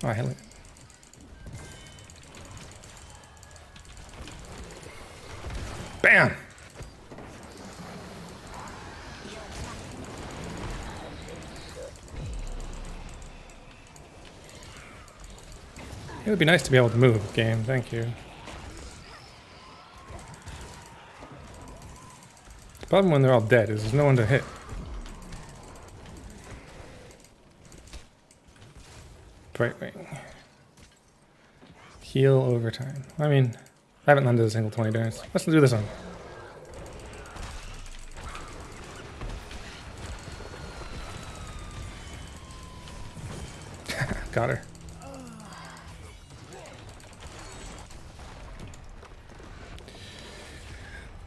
Oh, hell yeah. Bam! It would be nice to be able to move, game. Thank you. The problem when they're all dead is there's no one to hit. Right wing. Heal over time. I mean, I haven't landed a single 20 darts. Let's do this one. Got her.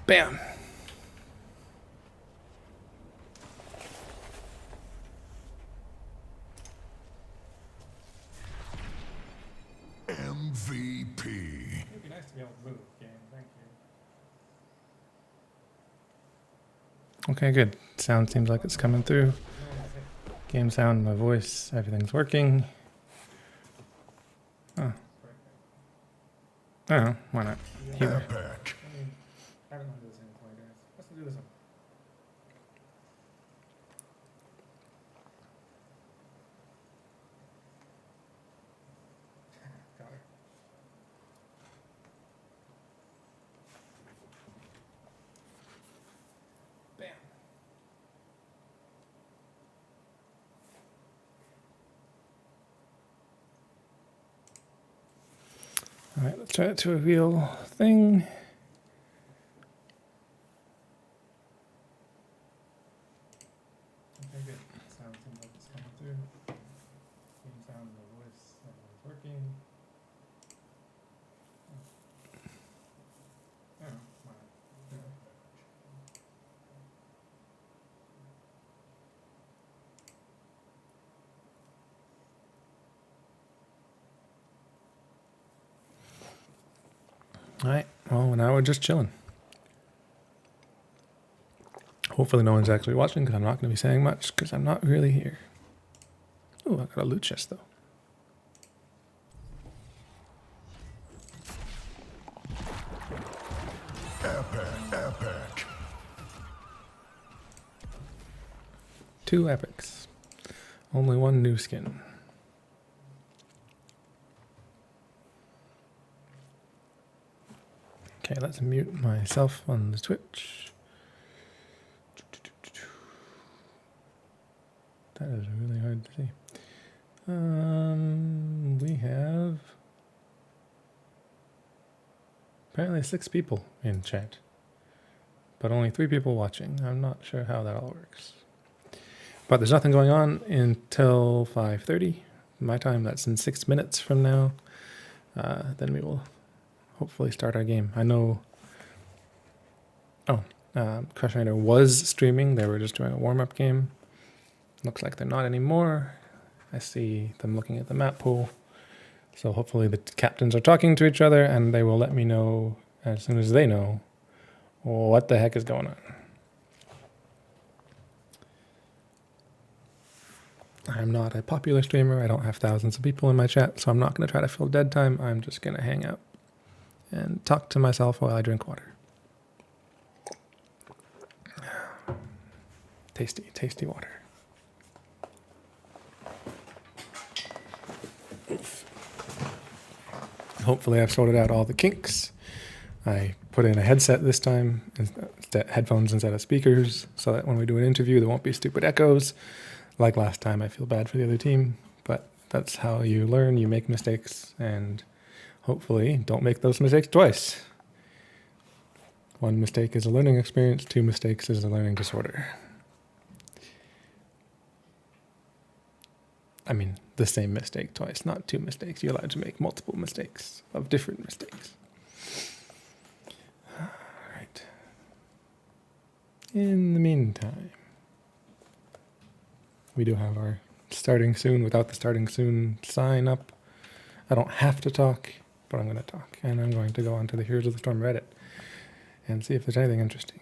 Bam. MVP. It'd be nice to be able to move, game. Thank you. Okay, good. Sound seems like it's coming through. Game sound, my voice, everything's working. Oh. Oh, why not? Healer. Epic. Let's do this one. Got her. Bam. All right, let's try it to a real thing. Okay, good. Sound seems like it's coming through. Game sound, my voice, everything's working. Oh, wow. All right, well, now we're just chilling. Hopefully no one's actually watching because I'm not going to be saying much because I'm not really here. Oh, I got a loot chest though. Epic. 2 epics. Only 1 new skin. Okay, let's mute myself on the Twitch. That is really hard to see. We have apparently 6 people in chat, but only 3 people watching. I'm not sure how that all works. But there's nothing going on until 5:30 my time. That's in 6 minutes from now. Then we will hopefully start our game. I know. Crush Rider was streaming. They were just doing a warm-up game. Looks like they're not anymore. I see them looking at the map pool. So hopefully the captains are talking to each other and they will let me know as soon as they know what the heck is going on. I'm not a popular streamer. I don't have thousands of people in my chat, so I'm not going to try to fill dead time. I'm just going to hang out and talk to myself while I drink water. Tasty, tasty water. Hopefully I've sorted out all the kinks. I put in a headset this time, headphones instead of speakers, so that when we do an interview there won't be stupid echoes. Like last time, I feel bad for the other team, but that's how you learn. You make mistakes, and hopefully don't make those mistakes twice. 1 mistake is a learning experience, 2 mistakes is a learning disorder. I mean, the same mistake twice, not 2 mistakes. You're allowed to make multiple mistakes of different mistakes. All right. In the meantime, we do have our starting soon without the starting soon sign up. I don't have to talk, but I'm going to talk. And I'm going to go onto the Heroes of the Storm Reddit and see if there's anything interesting.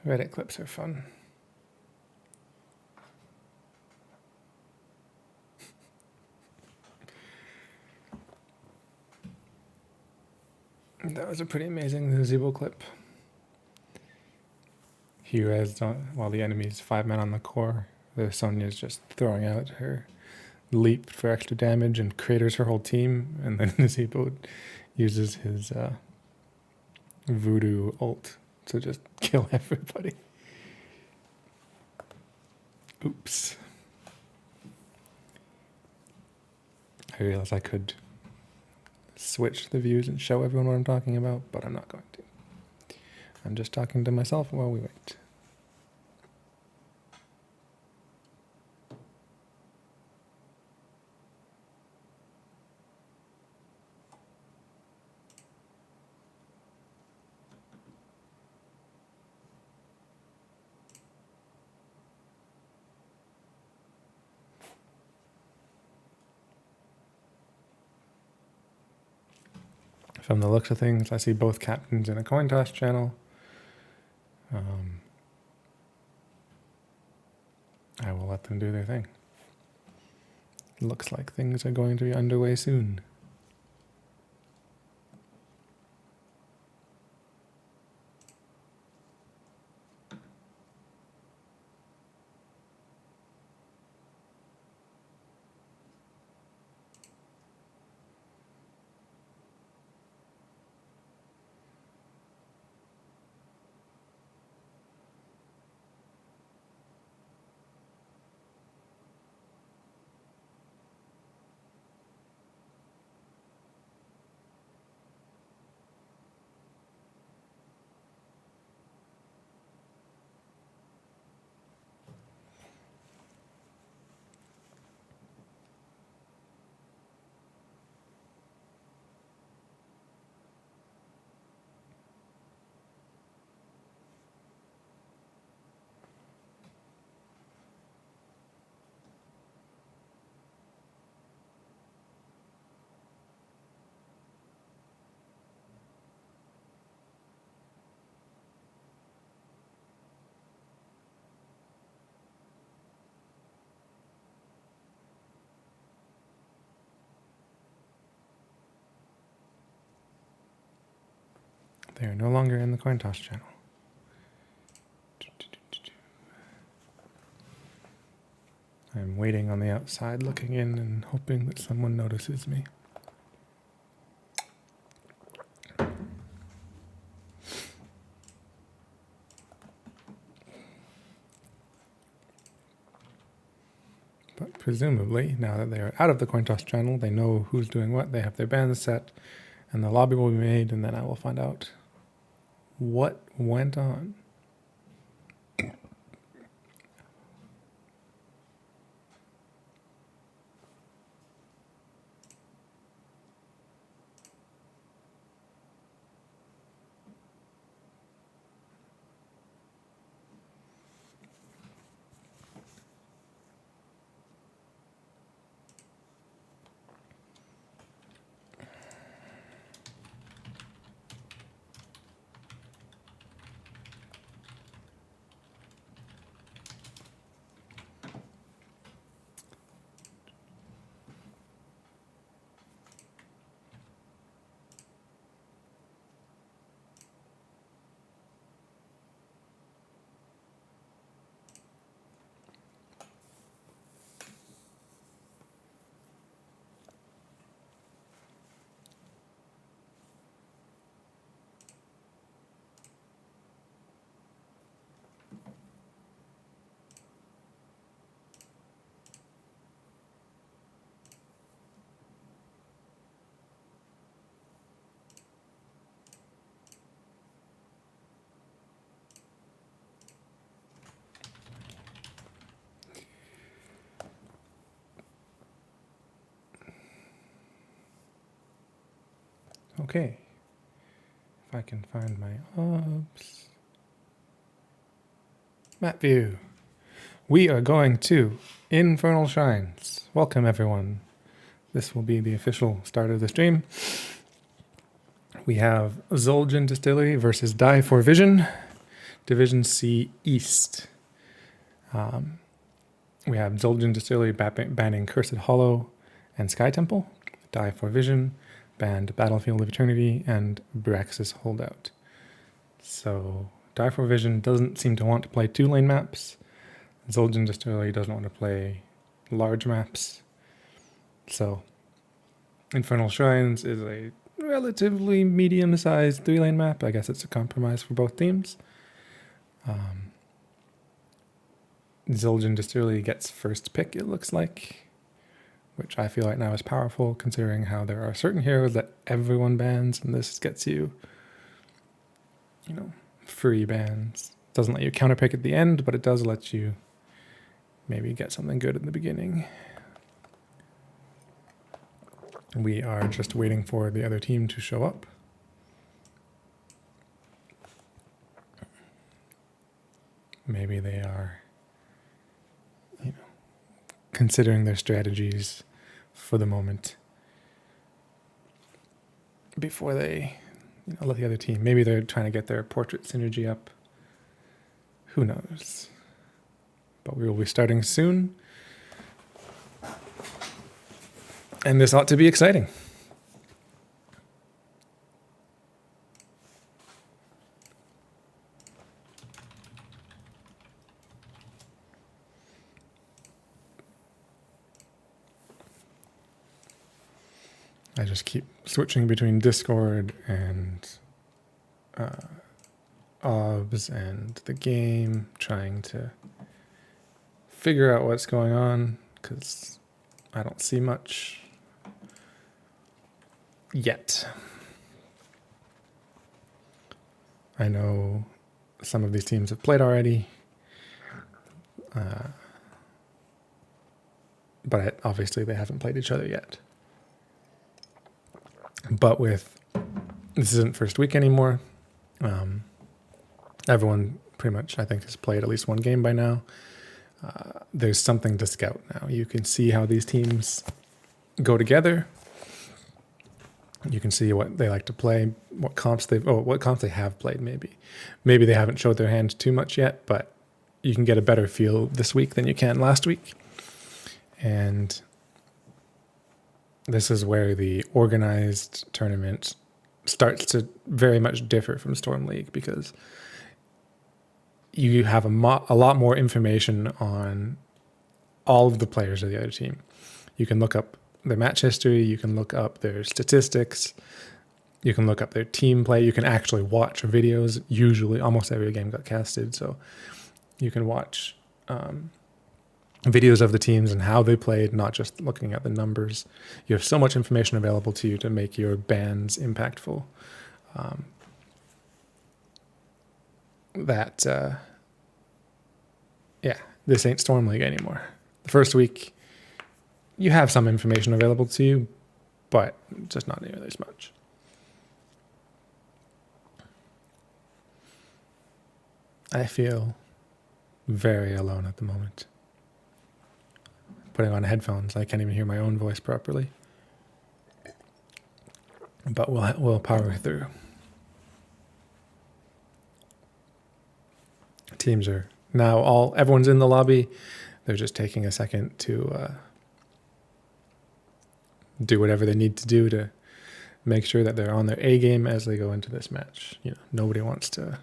Reddit clips are fun. That was a pretty amazing Zebo clip. He rezzed on, while the enemy's 5 men on the core. Sonya's just throwing out her leap for extra damage and craters her whole team. And then Zebo uses his voodoo ult to just kill everybody. Oops. I realized I could switch the views and show everyone what I'm talking about, but I'm not going to. I'm just talking to myself while we wait. From the looks of things, I see both captains in a coin toss channel. I will let them do their thing. Looks like things are going to be underway soon. They are no longer in the coin toss channel. I'm waiting on the outside, looking in and hoping that someone notices me. But presumably, now that they are out of the coin toss channel, they know who's doing what, they have their bands set, and the lobby will be made, and then I will find out what went on. Okay, if I can find my ops. Map view. We are going to Infernal Shrines. Welcome everyone. This will be the official start of the stream. We have Zul'jin Distillery versus Die for Vision. Division C East. We have Zul'jin Distillery banning Cursed Hollow and Sky Temple. Die for Vision banned Battlefield of Eternity and Braxis Holdout. So Die for Vision doesn't seem to want to play 2-lane maps. Zul'jin Distillery doesn't want to play large maps. So Infernal Shrines is a relatively medium-sized 3-lane map. I guess it's a compromise for both teams. Zul'jin Distillery gets first pick, it looks like, which I feel right now is powerful, considering how there are certain heroes that everyone bans, and this gets you, free bans. Doesn't let you counterpick at the end, but it does let you maybe get something good in the beginning. We are just waiting for the other team to show up. Maybe they are, considering their strategies for the moment before they let the other team. Maybe they're trying to get their portrait synergy up. Who knows? But we will be starting soon. And this ought to be exciting. I just keep switching between Discord and OBS and the game, trying to figure out what's going on, because I don't see much yet. I know some of these teams have played already, but obviously they haven't played each other yet. But this isn't first week anymore. Everyone pretty much, I think, has played at least one game by now. There's something to scout now. You can see how these teams go together. You can see what they like to play, what comps they have played. Maybe they haven't showed their hand too much yet, but you can get a better feel this week than you can last week. And this is where the organized tournament starts to very much differ from Storm League, because you have a lot more information on all of the players of the other team. You can look up their match history, you can look up their statistics, you can look up their team play, you can actually watch videos. Usually, almost every game got casted, so you can watch videos of the teams and how they played, not just looking at the numbers. You have so much information available to you to make your bans impactful. This ain't Storm League anymore. The first week, you have some information available to you, but just not nearly as much. I feel very alone at the moment. Putting on headphones, I can't even hear my own voice properly. But we'll power through. Teams are now everyone's in the lobby. They're just taking a second to do whatever they need to do to make sure that they're on their A game as they go into this match. Nobody wants to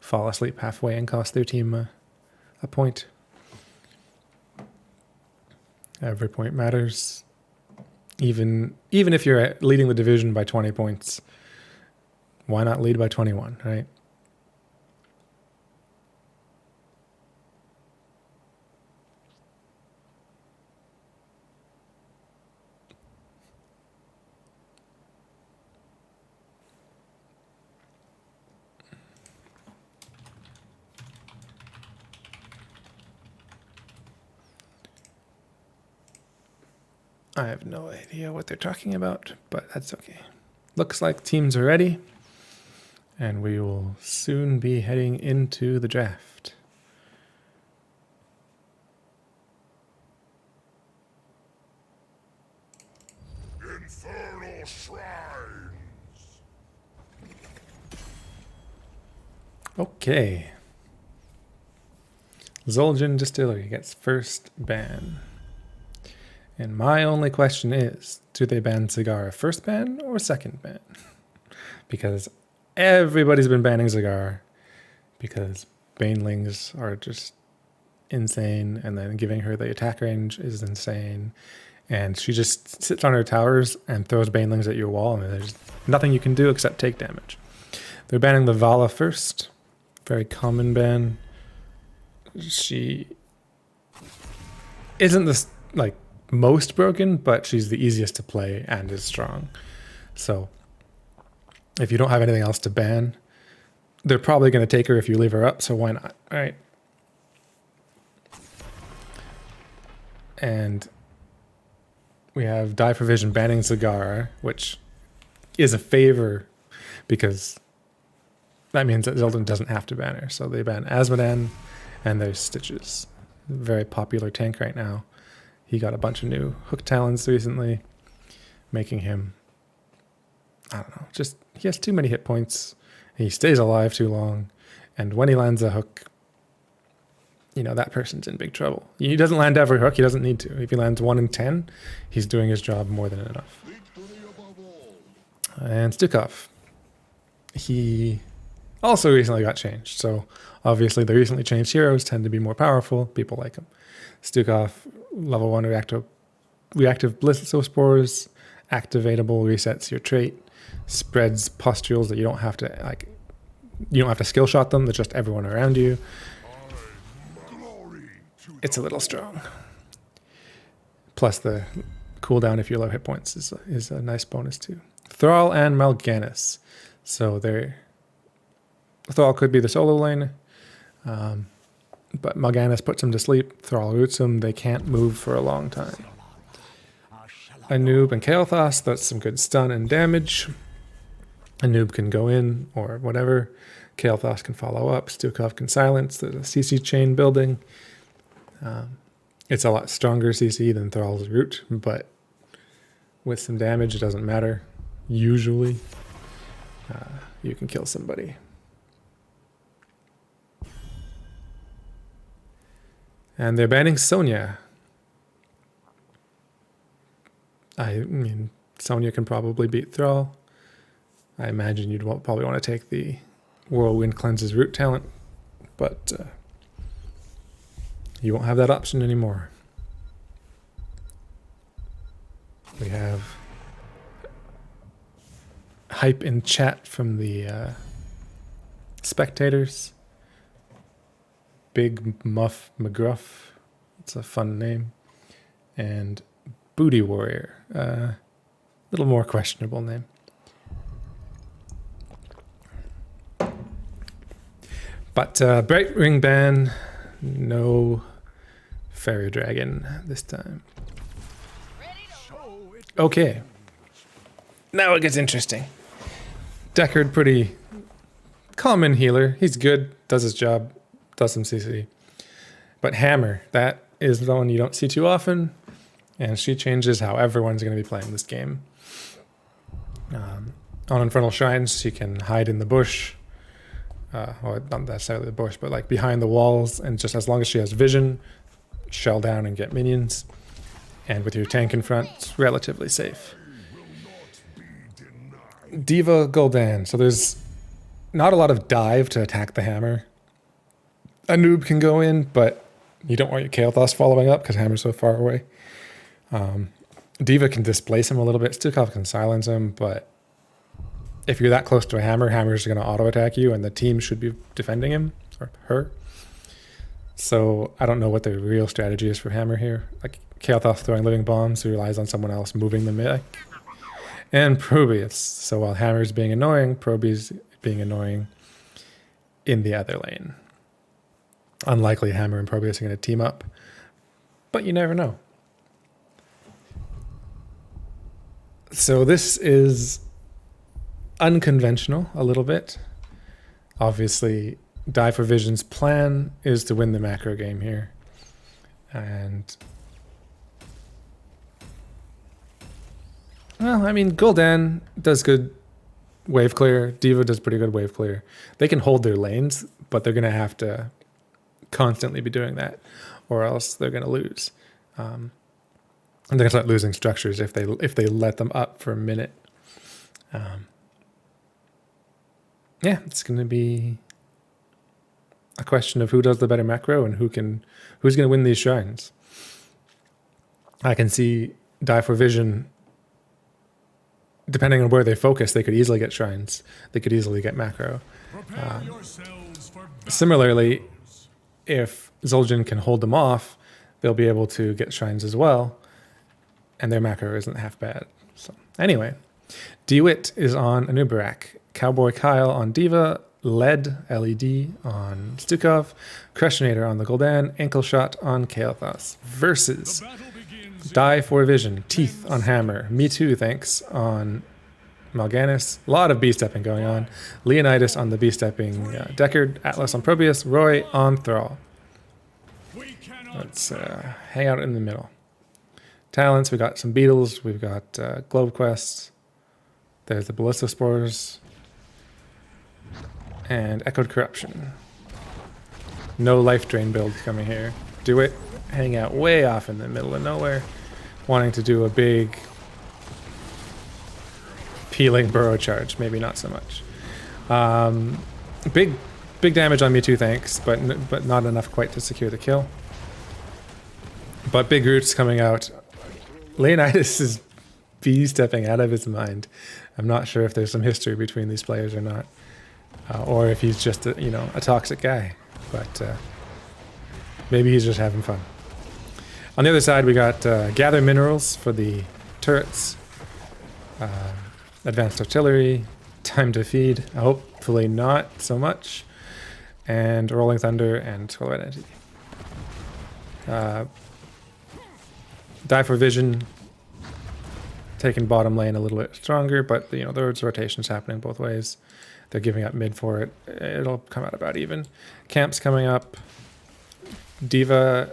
fall asleep halfway and cost their team a point. Every point matters. Even if you're leading the division by 20 points, why not lead by 21, right? I have no idea what they're talking about, but that's okay. Looks like teams are ready, and we will soon be heading into the draft. Infernal Shrines. Okay, Zul'jin Distillery gets first ban. And my only question is, do they ban Zagara first ban or second ban? Because everybody's been banning Zagara because banelings are just insane, and then giving her the attack range is insane. And she just sits on her towers and throws banelings at your wall, and there's nothing you can do except take damage. They're banning the Vala first. Very common ban. She isn't this like most broken, but she's the easiest to play and is strong. So if you don't have anything else to ban, they're probably going to take her if you leave her up, so why not? All right. And we have Die for Vision banning Zagara, which is a favor because that means that Zoltan doesn't have to ban her. So they ban Azmodan, and there's Stitches. Very popular tank right now. He got a bunch of new hook talents recently, making him, I don't know, just he has too many hit points. He stays alive too long, and when he lands a hook, you know, that person's in big trouble. He doesn't land every hook, he doesn't need to. If he lands 1 in 10, he's doing his job more than enough. And Stukov, he also recently got changed. So obviously the recently changed heroes tend to be more powerful. People like him. Stukov, level 1 reactive Blistzospores, activatable, resets your trait, spreads pustules that you don't have to skill shot them, they're just everyone around you. It's a little strong. Plus the cooldown if you're low hit points is a nice bonus too. Thrall and Mal'Ganis. So Thrall could be the solo lane, but Mal'Ganis puts him to sleep. Thrall roots him. They can't move for a long time. A noob and Kael'thas, that's some good stun and damage. A noob can go in or whatever. Kael'thas can follow up. Stukov can silence. There's a CC chain building. It's a lot stronger CC than Thrall's root, but with some damage, it doesn't matter. Usually, you can kill somebody. And they're banning Sonya. I mean, Sonya can probably beat Thrall. I imagine you'd probably want to take the Whirlwind Cleanse's root talent, but you won't have that option anymore. We have hype in chat from the spectators. Big Muff McGruff, it's a fun name. And Booty Warrior, little more questionable name. But Bright Ring ban, no Fairy Dragon this time. Okay, now it gets interesting. Deckard, pretty common healer. He's good, does his job, does some CC. But Hammer, that is the one you don't see too often, and she changes how everyone's going to be playing this game. On Infernal Shrines, she can hide in the bush, or not necessarily the bush, but like behind the walls, and just as long as she has vision, shell down and get minions. And with your tank in front, it's relatively safe. Diva Gul'dan. So there's not a lot of dive to attack the Hammer. A noob can go in, but you don't want your Kael'thas following up because Hammer's so far away. Diva can displace him a little bit. Stukov can silence him, but if you're that close to a Hammer, Hammer's going to auto-attack you, and the team should be defending him, or her. So I don't know what the real strategy is for Hammer here. Like Kael'thas throwing living bombs, who relies on someone else moving the mid. And Probius. So while Hammer's being annoying, Probius being annoying in the other lane. Unlikely Hammer and Probius are going to team up, but you never know. So this is unconventional a little bit. Obviously, Die for Vision's plan is to win the macro game here. And well, I mean, Gul'dan does good wave clear. Diva does pretty good wave clear. They can hold their lanes, but they're going to have to constantly be doing that, or else they're going to lose. And they're going to start losing structures if they let them up for a minute. Yeah, it's going to be a question of who does the better macro and who's going to win these shrines. I can see Die for Vision, depending on where they focus, they could easily get shrines. They could easily get macro. Similarly, if Zul'jin can hold them off, they'll be able to get shrines as well, and their macro isn't half bad. So anyway, DeWitt is on Anubarak, Cowboy Kyle on Diva, LED on Stukov, Crushinator on the Gul'dan, Ankle Shot on Kael'thas versus Die for Vision, Teeth on Hammer, Me Too Thanks on Mal'Ganis. A lot of B-stepping going on. Leonidas on the B-stepping Deckard, Atlas on Probius, Roy on Thrall. Let's hang out in the middle. Talents, we got some Beetles, we've got Globe Quests, there's the Ballista Spores, and Echoed Corruption. No life drain build coming here. Do it. Hang out way off in the middle of nowhere. Wanting to do a big peeling burrow charge. Maybe not so much. Big damage on Me Too Thanks, but not enough quite to secure the kill. But big roots coming out. Leonidas is B-stepping out of his mind. I'm not sure if there's some history between these players or not. Or if he's just a toxic guy, but maybe he's just having fun. On the other side, we got Gather Minerals for the turrets, Advanced Artillery, Time to Feed, hopefully not so much, and Rolling Thunder and Scroll of Identity. Die for Vision, taking bottom lane a little bit stronger, but there's rotations happening both ways. They're giving up mid for it. It'll come out about even. Camp's coming up. Diva,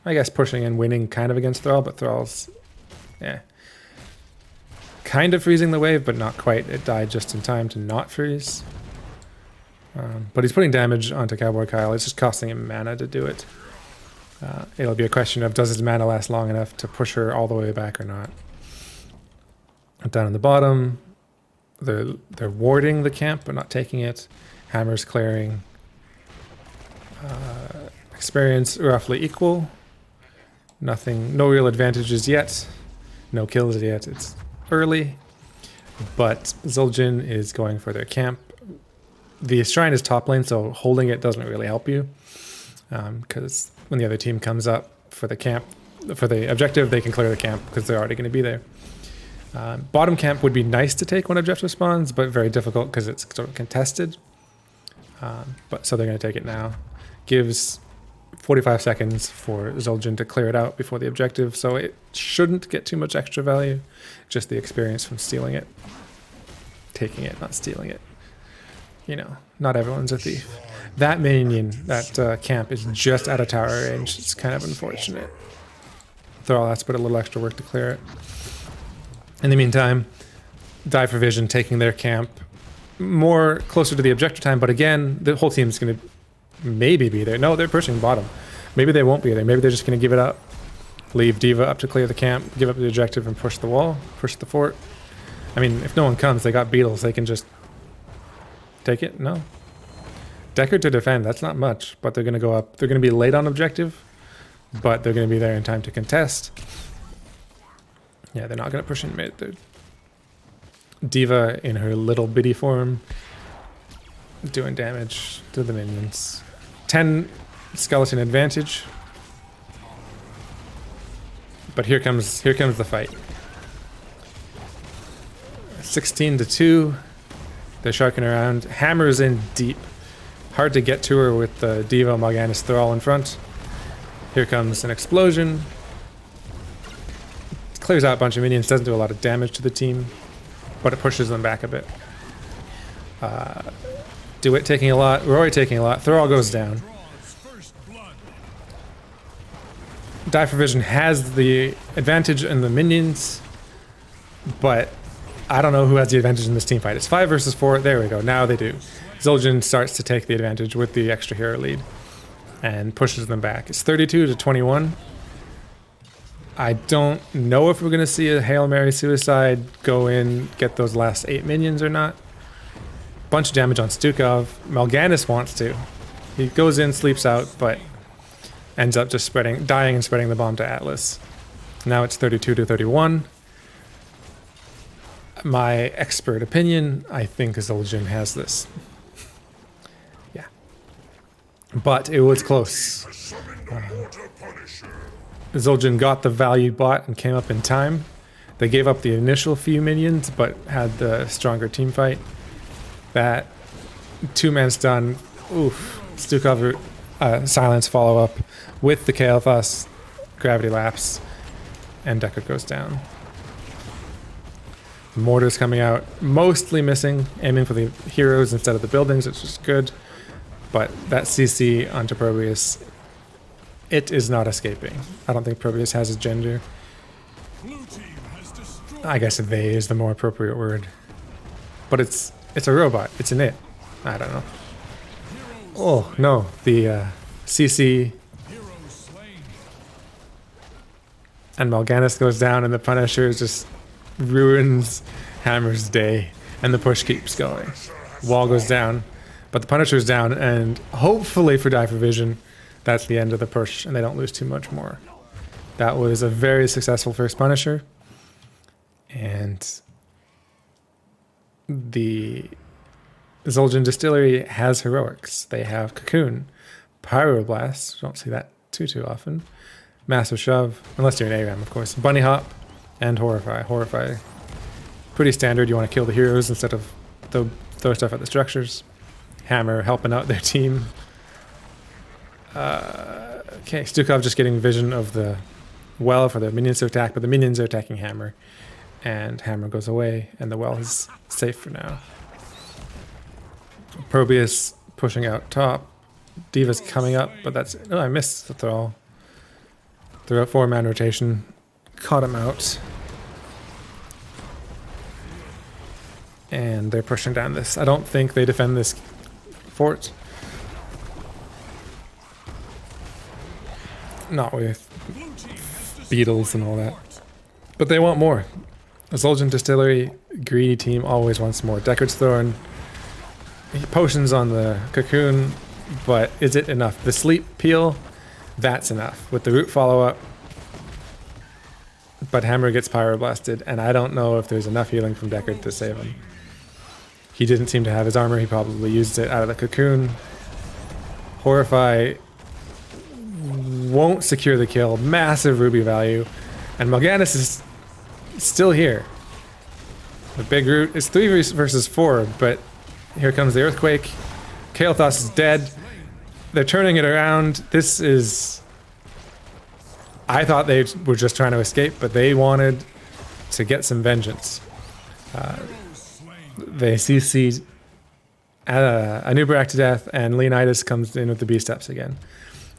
I guess pushing and winning kind of against Thrall, but Thrall's, kind of freezing the wave, but not quite. It died just in time to not freeze. But he's putting damage onto Cowboy Kyle. It's just costing him mana to do it. It'll be a question of does his mana last long enough to push her all the way back or not. Down on the bottom, they're warding the camp but not taking it. Hammer's clearing. Experience roughly equal. No real advantages yet. No kills yet. It's early. But Zul'jin is going for their camp. The shrine is top lane, so holding it doesn't really help you. Because when the other team comes up for the objective, they can clear the camp because they're already going to be there. Bottom camp would be nice to take when objective spawns, but very difficult because it's sort of contested. So they're going to take it now. Gives 45 seconds for Zul'jin to clear it out before the objective, so it shouldn't get too much extra value. Just the experience from stealing it. Taking it, not stealing it. Not everyone's a thief. That minion, that camp, is just out of tower range. It's kind of unfortunate. Thrall has to put a little extra work to clear it. In the meantime, Die for Vision taking their camp more closer to the objective time, but again, the whole team's going to maybe be there. No, they're pushing bottom. Maybe they won't be there. Maybe they're just going to give it up. Leave Diva up to clear the camp, give up the objective, and push the wall, push the fort. I mean, if no one comes, they got Beetles. They can just take it. No. Deckard to defend. That's not much, but they're going to go up. They're going to be late on objective, but they're going to be there in time to contest. Yeah, they're not going to push in mid. They're Diva in her little bitty form doing damage to the minions. 10 skeleton advantage. But here comes the fight. 16-2. They're sharking around. Hammer's in deep. Hard to get to her with the Diva, Mal'Ganis, Thrall in front. Here comes an explosion. It clears out a bunch of minions. Doesn't do a lot of damage to the team, but it pushes them back a bit. DeWitt taking a lot. Roy taking a lot. Thrall goes down. Die for Vision has the advantage in the minions, but I don't know who has the advantage in this team fight. It's 5 versus 4. There we go. Now they do. Zul'jin starts to take the advantage with the extra hero lead and pushes them back. It's 32 to 21. I don't know if we're going to see a Hail Mary suicide go in, get those last 8 minions or not. Bunch of damage on Stukov. Mal'Ganis wants to. He goes in, sleeps out, but ends up just dying and spreading the bomb to Atlas. Now it's 32 to 31. My expert opinion, I think Zul'jin has this. Yeah. But it was close. Zul'jin got the value bot and came up in time. They gave up the initial few minions, but had the stronger team fight. That 2-man stun, oof. Stukov silence follow-up with the Kael'thas, gravity lapse, and Deckard goes down. Mortar's coming out, mostly missing, aiming for the heroes instead of the buildings, which is good. But that CC onto Probius, it is not escaping. I don't think Probius has a gender. I guess they is the more appropriate word. But it's a robot. It's an it. I don't know. Oh, no. The CC and Mal'Ganis goes down and the Punisher just ruins Hammer's day, and the push keeps going. Wall goes down, but the Punisher's down, and hopefully for Die for Vision, that's the end of the push, and they don't lose too much more. That was a very successful first Punisher, and the Zul'jin Distillery has heroics. They have Cocoon, Pyroblast, don't see that too often, Massive Shove, unless you're an ARAM, of course, Bunny Hop, and Horrify. Horrify, pretty standard. You want to kill the heroes instead of throw stuff at the structures. Hammer helping out their team. Okay, Stukov just getting vision of the well for the minions to attack, but the minions are attacking Hammer. And Hammer goes away, and the well is safe for now. Probius pushing out top. Diva's coming up, but that's... Oh, I missed the throw. Threw out 4-man rotation. Caught him out. And they're pushing down this. I don't think they defend this fort. Not with beetles and all that. But they want more. A Zul'jin Distillery greedy team always wants more. Deckard's throwing potions on the Cocoon, but is it enough? The sleep peel, that's enough. With the root follow-up, but Hammer gets pyroblasted, and I don't know if there's enough healing from Deckard to save him. He didn't seem to have his armor. He probably used it out of the Cocoon. Horrify won't secure the kill. Massive ruby value. And Mal'Ganis is still here. The big root is 3 versus 4, but here comes the earthquake. Kael'thas is dead. They're turning it around. This is... I thought they were just trying to escape, but they wanted to get some vengeance. They CC'd Anubarak to death, and Leonidas comes in with the B-steps again.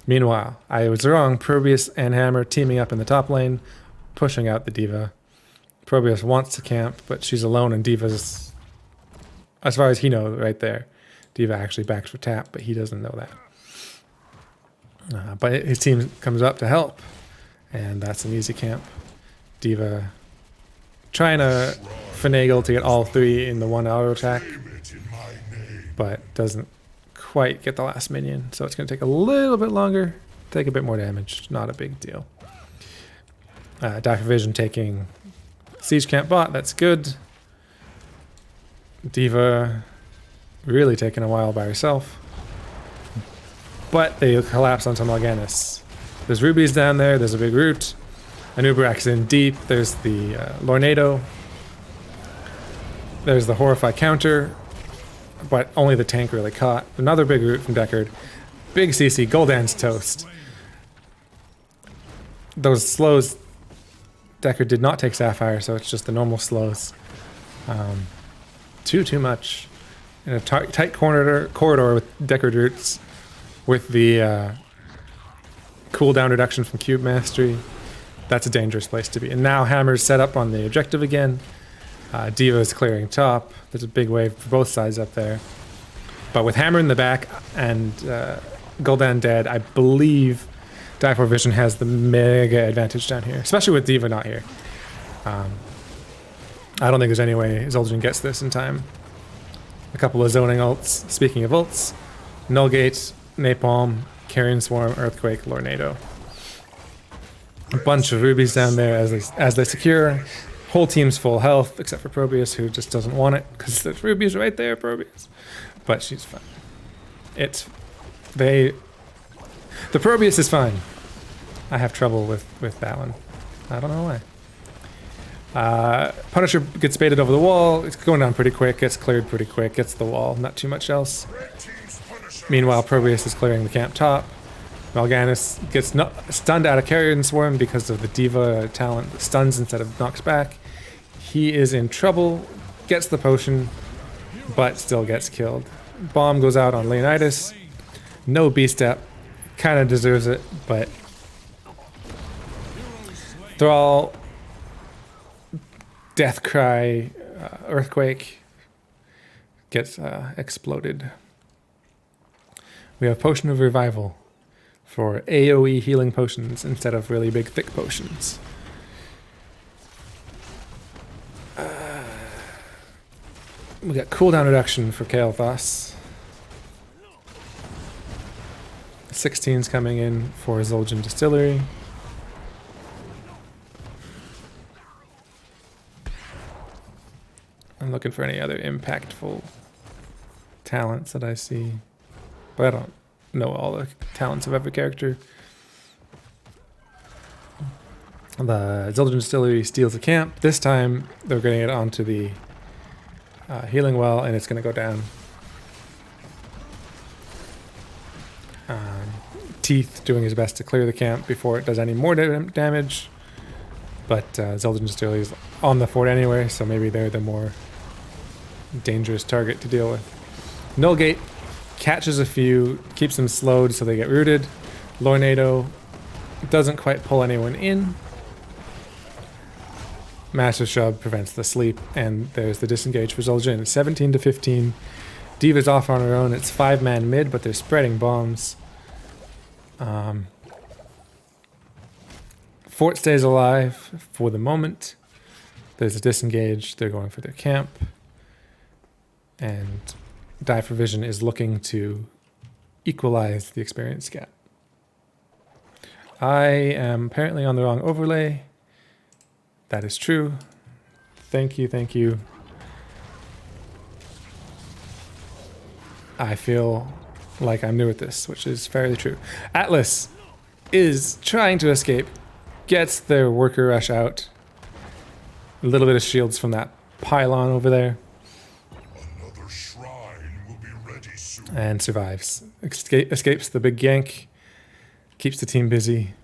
Meanwhile, I was wrong. Probius and Hammer teaming up in the top lane, pushing out the Diva. Probius wants to camp, but she's alone, and Diva's, as far as he knows, right there. Diva actually backed for tap, but he doesn't know that. But his team comes up to help, and that's an easy camp. Diva trying to finagle to get all 3 in the one auto attack, but doesn't quite get the last minion, so it's going to take a little bit longer, take a bit more damage. Not a big deal. Die for Vision taking Siege Camp bot, that's good. Diva really taking a while by herself, but they collapse onto Mal'Ganis. There's rubies down there, there's a big root. Anubarak's in deep, there's the Lornado. There's the Horrify counter, but only the tank really caught. Another big root from Deckard. Big CC, Gul'dan's toast. Those slows, Deckard did not take Sapphire, so it's just the normal slows. Too much. In a tight corridor with Deckard roots, with the cooldown reduction from Cube Mastery, that's a dangerous place to be. And now Hammer's set up on the objective again. Diva's clearing top. There's a big wave for both sides up there. But with Hammer in the back and Gul'dan dead, I believe Die for Vision has the mega advantage down here, especially with D.Va not here. I don't think there's any way Zul'jin gets this in time. A couple of zoning ults. Speaking of ults, Nullgate, Napalm, Carrion Swarm, Earthquake, Lornado. A bunch of rubies down there as they secure. Whole team's full health, except for Probius, who just doesn't want it, because there's rubies right there, Probius. But she's fine. The Probius is fine. I have trouble with that one. I don't know why. Punisher gets baited over the wall. It's going down pretty quick. Gets cleared pretty quick. Gets the wall. Not too much else. Meanwhile, Probius is clearing the camp top. Mal'Ganis gets stunned out of Carrion Swarm because of the D.Va talent that stuns instead of knocks back. He is in trouble. Gets the potion, but still gets killed. Bomb goes out on Leonidas. No B-step. Kind of deserves it, but Thrall, Death Cry, Earthquake gets exploded. We have Potion of Revival for AoE healing potions instead of really big thick potions. We got cooldown reduction for Kael'thas. 16's coming in for Zul'jin Distillery. I'm looking for any other impactful talents that I see. But I don't know all the talents of every character. The Zul'jin Distillery steals the camp. This time, they're getting it onto the healing well, and it's going to go down. Teeth doing his best to clear the camp before it does any more damage. But Zul'jin Distillery is on the fort anyway, so maybe they're the more dangerous target to deal with. Nullgate catches a few, keeps them slowed so they get rooted. Lornado doesn't quite pull anyone in. Master Shove prevents the sleep, and there's the disengage for Zul'jin. 17 to 15. D.Va's off on her own. It's 5-man mid, but they're spreading bombs. Fort stays alive for the moment. There's a disengage. They're going for their camp. And Die for Vision is looking to equalize the experience gap. I am apparently on the wrong overlay. That is true. Thank you, thank you. I feel like I'm new at this, which is fairly true. Atlas is trying to escape, gets their worker rush out. A little bit of shields from that pylon over there. Another shrine will be ready soon. And survives. Escapes the big gank, keeps the team busy.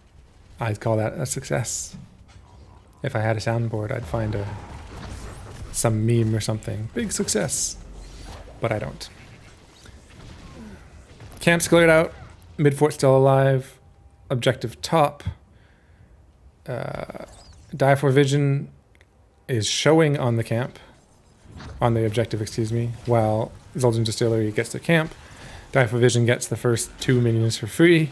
I'd call that a success. If I had a soundboard, I'd find some meme or something. Big success. But I don't. Camp's cleared out. Mid-fort still alive. Objective top. Die for Vision is showing on the camp. On the objective, excuse me. While Zul'jin Distillery gets the camp. Die for Vision gets the first 2 minions for free.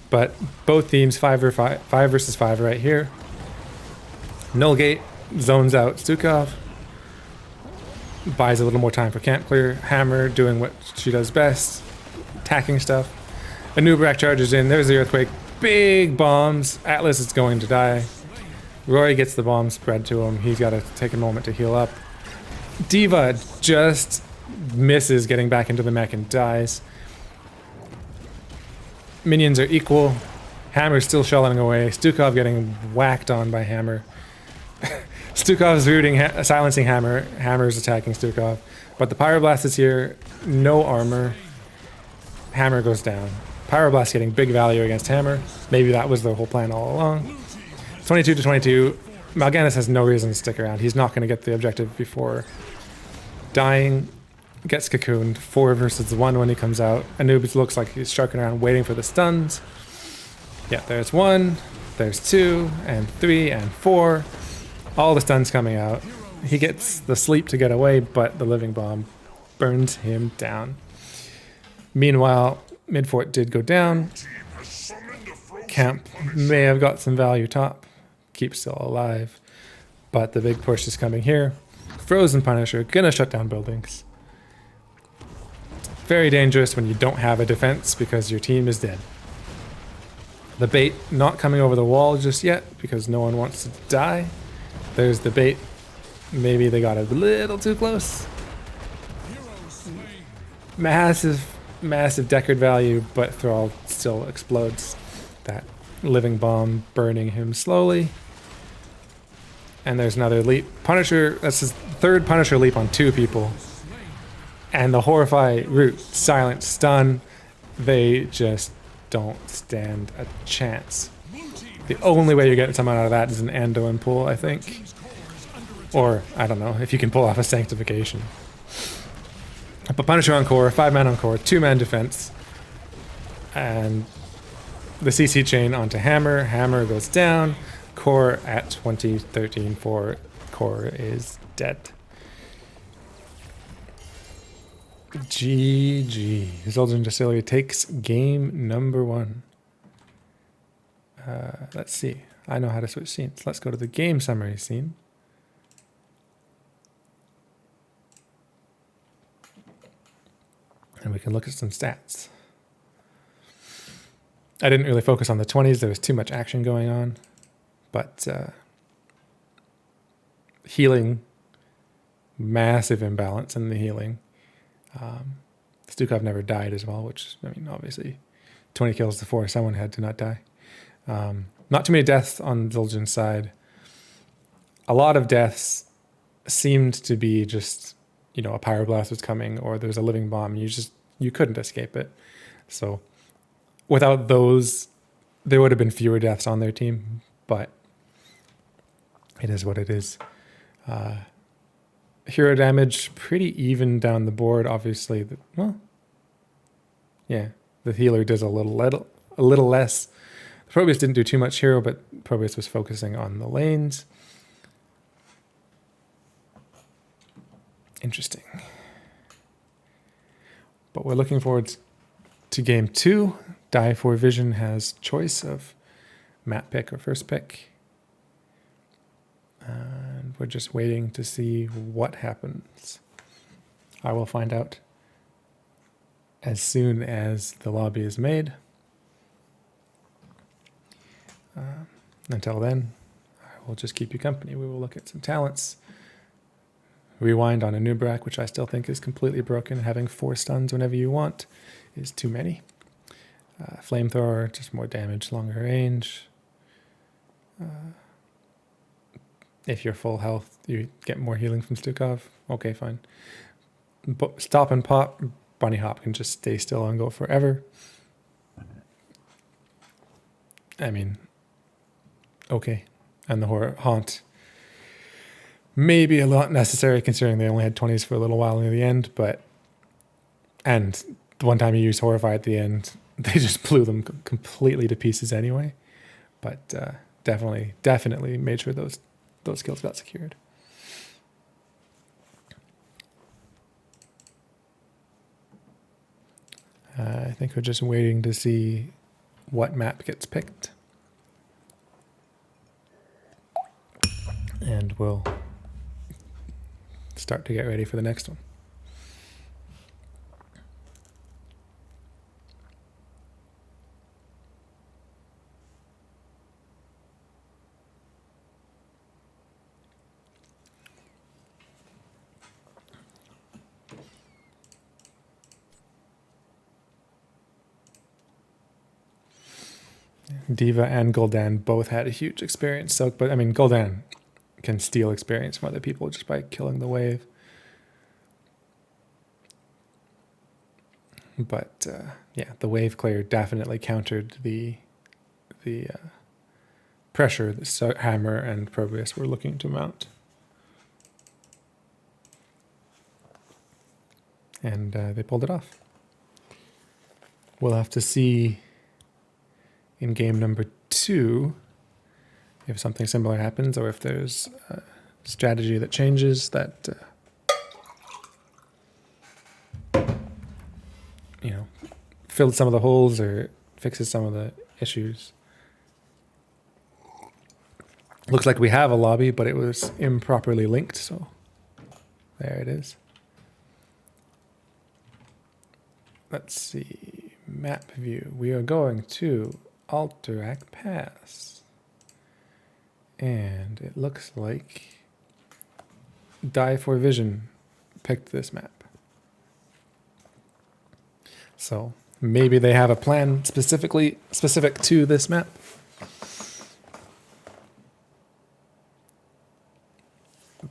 But both teams, 5 versus 5 right here. Nullgate zones out Stukov. Buys a little more time for camp clear. Hammer doing what she does best. Attacking stuff. Anub'arak charges in. There's the earthquake. Big bombs. Atlas is going to die. Rory gets the bomb spread to him. He's got to take a moment to heal up. D.Va just misses getting back into the mech and dies. Minions are equal. Hammer's still shelling away. Stukov getting whacked on by Hammer. Stukov's rooting, silencing Hammer. Hammer's attacking Stukov. But the Pyroblast is here. No armor. Hammer goes down. Pyroblast getting big value against Hammer. Maybe that was the whole plan all along. 22 to 22. Mal'Ganis has no reason to stick around. He's not going to get the objective before dying. Gets cocooned. 4 versus 1 when he comes out. Anubis looks like he's sharking around waiting for the stuns. Yeah, there's 1. There's 2 and 3 and 4. All the stuns coming out. He gets the sleep to get away, but the living bomb burns him down. Meanwhile, mid-fort did go down. Team has summoned a frozen Camp may have got some value top. Keep still alive. But the big push is coming here. Frozen Punisher, gonna shut down buildings. Very dangerous when you don't have a defense because your team is dead. The bait not coming over the wall just yet because no one wants to die. There's the bait. Maybe they got a little too close. Massive, massive Deckard value, but Thrall still explodes. That living bomb burning him slowly. And there's another leap. Punisher, that's his third Punisher leap on 2 people. And the Horrify, Root, Silent, Stun, they just don't stand a chance. The only way you're getting someone out of that is an Anduin pull, I think. Or, I don't know, if you can pull off a Sanctification. But Punisher on core, 5-man on core, 2-man defense. And the CC chain onto Hammer. Hammer goes down. Core at 20, 13, 4. Core is dead. GG. Zul'jin Distillery takes game number 1. Let's see. I know how to switch scenes. Let's go to the game summary scene. And we can look at some stats. I didn't really focus on the 20s. There was too much action going on. But healing, massive imbalance in the healing. Stukov never died as well, which, I mean, obviously 20 kills to 4. Someone had to not die. Not too many deaths on Zul'jin's side. A lot of deaths seemed to be just, you know, a pyroblast was coming or there's a living bomb. You couldn't escape it. So without those, there would have been fewer deaths on their team, but it is what it is. Hero damage, pretty even down the board, obviously. The healer does a little less. Probius didn't do too much hero, but Probius was focusing on the lanes. Interesting. But we're looking forward to game 2. Die for Vision has choice of map pick or first pick. And we're just waiting to see what happens. I will find out as soon as the lobby is made. Until then, I will just keep you company. We will look at some talents. Rewind on a Nubrak, which I still think is completely broken. Having 4 stuns whenever you want is too many. Flamethrower, just more damage, longer range. If you're full health, you get more healing from Stukov. Okay, fine. Stop and pop, Bunny Hop can just stay still and go forever. I mean, okay. And the Haunt, maybe a lot necessary considering they only had 20s for a little while near the end, and the one time you used Horrify at the end, they just blew them completely to pieces anyway. But definitely made sure those kills got secured. I think we're just waiting to see what map gets picked. And we'll start to get ready for the next one. Diva and Gul'dan both had a huge experience soak, but I mean, Gul'dan can steal experience from other people just by killing the wave. But the wave clear definitely countered the pressure that Hammer and Probius were looking to mount. And they pulled it off. We'll have to see in game number 2 if something similar happens or if there's a strategy that changes that filled some of the holes or fixes some of the issues. Looks like we have a lobby, but it was improperly linked, so there it is. Let's see, map view. We are going to Alterac Pass. And it looks like Die for Vision picked this map. So maybe they have a plan specific to this map.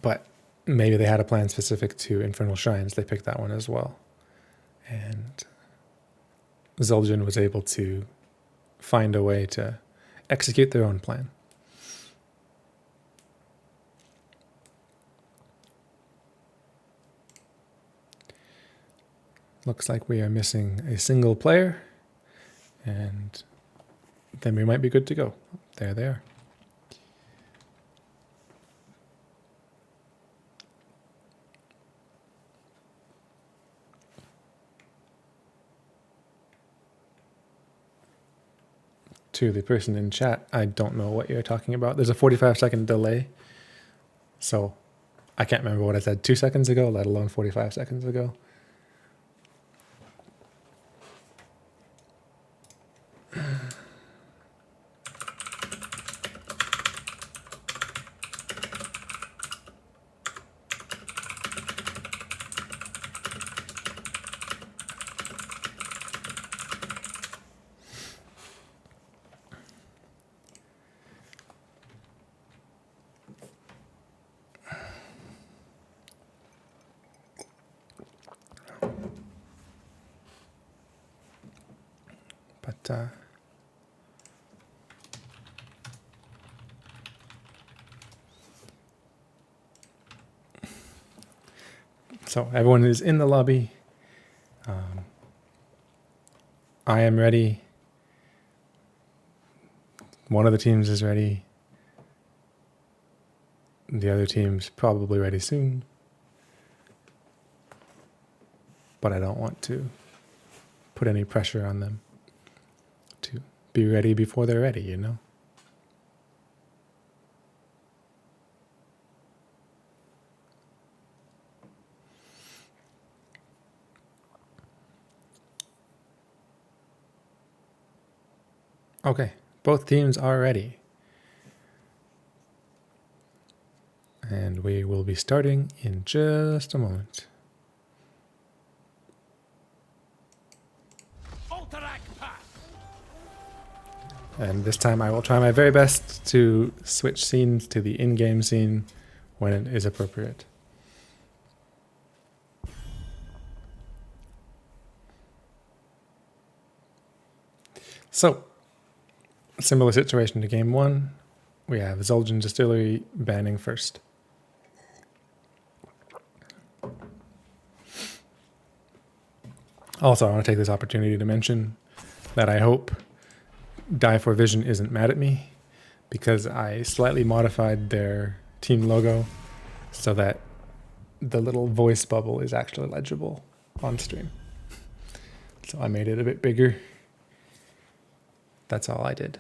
But maybe they had a plan specific to Infernal Shrines. They picked that one as well. And Zul'jin was able to find a way to execute their own plan. Looks like we are missing a single player, and then we might be good to go. There they are. To the person in chat, I don't know what you're talking about. There's a 45-second delay, so I can't remember what I said 2 seconds ago, let alone 45 seconds ago. But so everyone is in the lobby. I am ready. One of the teams is ready. The other team's probably ready soon. But I don't want to put any pressure on them to be ready before they're ready, you know? Okay, both teams are ready. And we will be starting in just a moment. And this time I will try my very best to switch scenes to the in-game scene when it is appropriate. So, similar situation to game one. We have Zul'jin Distillery banning first. Also, I want to take this opportunity to mention that I hope Die for Vision isn't mad at me, because I slightly modified their team logo so that the little voice bubble is actually legible on stream. So I made it a bit bigger. That's all I did.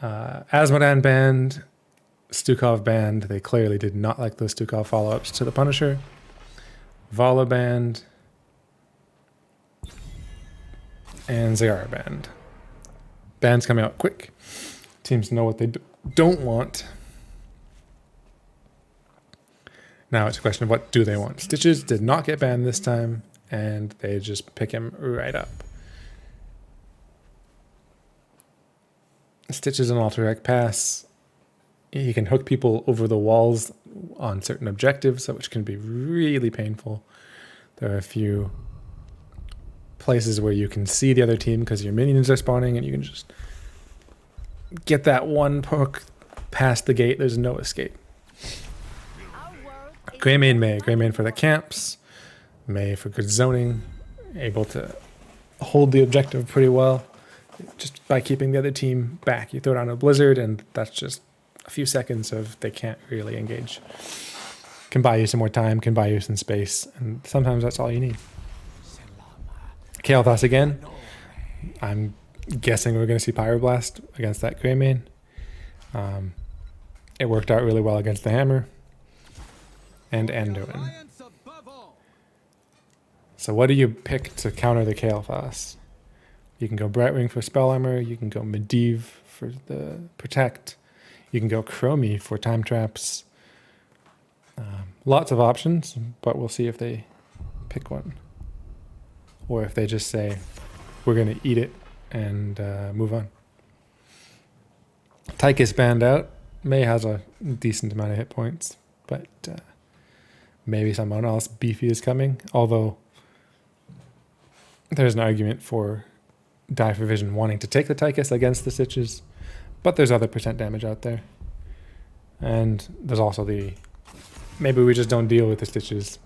Asmodan banned, Stukov banned. They clearly did not like those Stukov follow-ups to the Punisher. Vala banned. And Zayara banned. Bans coming out quick. Teams know what they don't want. Now it's a question of what do they want. Stitches did not get banned this time, and they just pick him right up. Stitches an Alterac Pass. He can hook people over the walls on certain objectives, which can be really painful. There are a few places where you can see the other team because your minions are spawning, and you can just get that one hook past the gate. There's no escape. Greymane May. Greymane for the camps. May for good zoning. Able to hold the objective pretty well just by keeping the other team back. You throw down a blizzard, and that's just a few seconds of they can't really engage. Can buy you some more time, can buy you some space, and sometimes that's all you need. Kael'thas again. I'm guessing we're going to see Pyroblast against that Greymane. It worked out really well against the Hammer and Anduin. So what do you pick to counter the Kael'thas? You can go Brightwing for Spell Armor, you can go Medivh for the Protect, you can go Chromie for Time Traps. Lots of options, but we'll see if they pick one. Or if they just say, we're going to eat it and move on. Tychus banned out. May has a decent amount of hit points, but maybe someone else beefy is coming. Although there's an argument for Die for Vision wanting to take the Tychus against the Stitches, but there's other percent damage out there. And there's also the maybe we just don't deal with the Stitches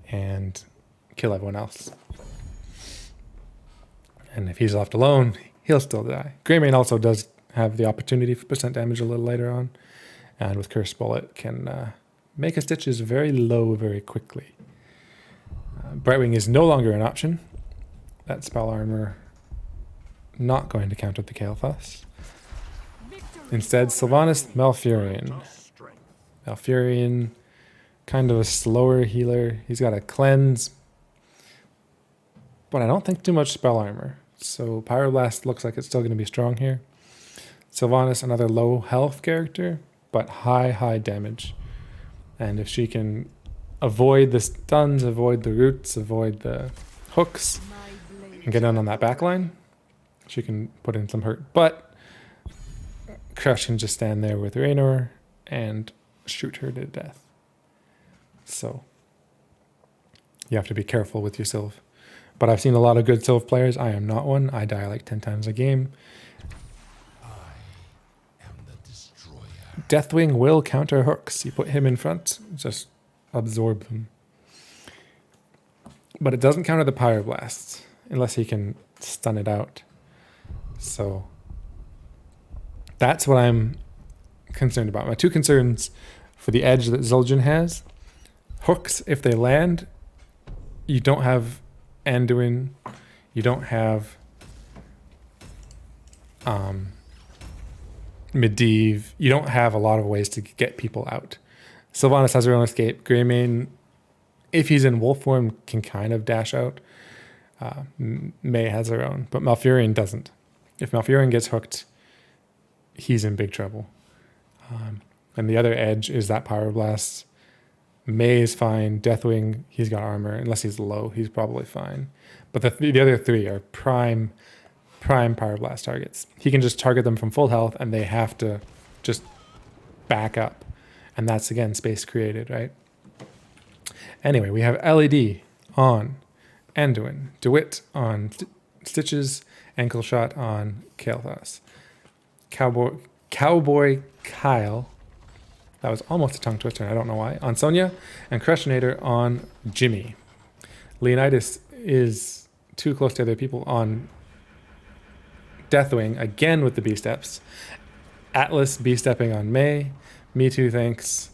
and kill everyone else. And if he's left alone, he'll still die. Greymane also does have the opportunity for percent damage a little later on, and with Curse Bullet can make his Stitches very low very quickly. Brightwing is no longer an option. That Spell Armor not going to counter the Kael'thas. Instead, Sylvanas Malfurion. Malfurion, kind of a slower healer. He's got a cleanse, but I don't think too much Spell Armor. So Pyroblast looks like it's still going to be strong here. Sylvanas, another low health character, but high damage. And if she can avoid the stuns, avoid the roots, avoid the hooks, and get on that back line, she can put in some hurt. But Crush can just stand there with Raynor and shoot her to death. So you have to be careful with your Sylv. But I've seen a lot of good Sylv players. I am not one. I die like 10 times a game. Deathwing will counter hooks. You put him in front, just absorb them. But it doesn't counter the Pyroblast unless he can stun it out. So that's what I'm concerned about. My two concerns for the edge that Zul'jin has: hooks, if they land, you don't have Anduin, you don't have Medivh, you don't have a lot of ways to get people out. Sylvanas has her own escape. Greymane, if he's in wolf form, can kind of dash out. May has her own, but Malfurion doesn't. If Malfurion gets hooked, he's in big trouble. And the other edge is that Pyroblast. May is fine. Deathwing, he's got armor. Unless he's low, he's probably fine. But the other three are prime Pyroblast targets. He can just target them from full health, and they have to just back up. And that's, again, space created, right? Anyway, we have LED on Anduin, DeWitt on Stitches, Ankle Shot on Kael'thas. Cowboy Kyle, that was almost a tongue twister, I don't know why, on Sonya, and Crushinator on Jimmy. Leonidas is too close to other people on Deathwing, again with the B-steps. Atlas B-stepping on May. Me Too Thanks